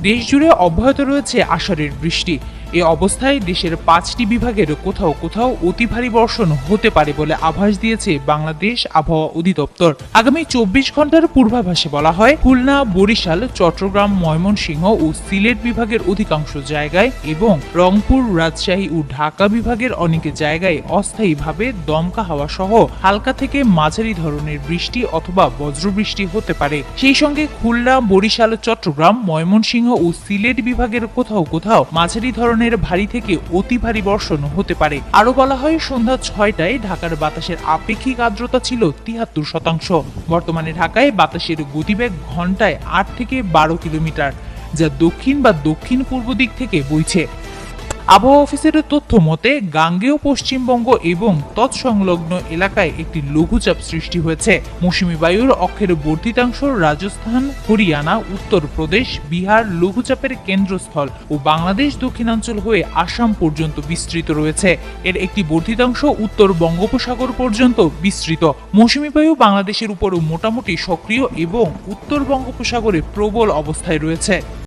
দেশ জুড়ে অব্যাহত রয়েছে আষাঢ়ের বৃষ্টি। এ অবস্থায় দেশের 5টি বিভাগের কোথাও কোথাও অতি ভারী বর্ষণ হতে পারে বলে আভাস দিয়েছে বাংলাদেশ আবহাওয়া অধিদপ্তর। আগামী 24 ঘন্টার পূর্বাভাসে বলা হয়, খুলনা, বরিশাল, চট্টগ্রাম, ময়মনসিংহ ও সিলেট বিভাগের অধিকাংশ জায়গায় এবং রংপুর, রাজশাহী ও ঢাকা বিভাগের অনেক জায়গায় অস্থায়ীভাবে দমকা হাওয়া সহ হালকা থেকে মাঝারি ধরনের বৃষ্টি অথবা বজ্রবৃষ্টি হতে পারে। সেই সঙ্গে খুলনা, বরিশাল, চট্টগ্রাম, ময়মনসিংহ ও সিলেট বিভাগের কোথাও কোথাও মাঝারি ধরনের ভারী থেকে অতি ভারী বর্ষণ হতে পারে। আরো বলা হয়, সন্ধ্যা 6টায় ঢাকার বাতাসের আপেক্ষিক আর্দ্রতা ছিল 73%। বর্তমানে ঢাকায় বাতাসের গতিবেগ ঘন্টায় 8 থেকে 12 কিলোমিটার, যা দক্ষিণ বা দক্ষিণ পূর্ব দিক থেকে বইছে। আবহাওয়া অফিসের তথ্য মতে, গাঙ্গেয় পশ্চিমবঙ্গ এবং তৎসংলগ্ন এলাকায় একটি লঘুচাপ সৃষ্টি হয়েছে। মৌসুমী বায়ুর অক্ষের বর্ধিতাংশ রাজস্থান, হরিয়ানা, উত্তরপ্রদেশ, বিহার লঘুচাপের কেন্দ্রস্থল ও বাংলাদেশ দক্ষিণাঞ্চল হয়ে আসাম পর্যন্ত বিস্তৃত রয়েছে। এর একটি বর্ধিতাংশ উত্তর বঙ্গোপসাগর পর্যন্ত বিস্তৃত। মৌসুমী বায়ু বাংলাদেশের উপর মোটামুটি সক্রিয় এবং উত্তর বঙ্গোপসাগরে প্রবল অবস্থায় রয়েছে।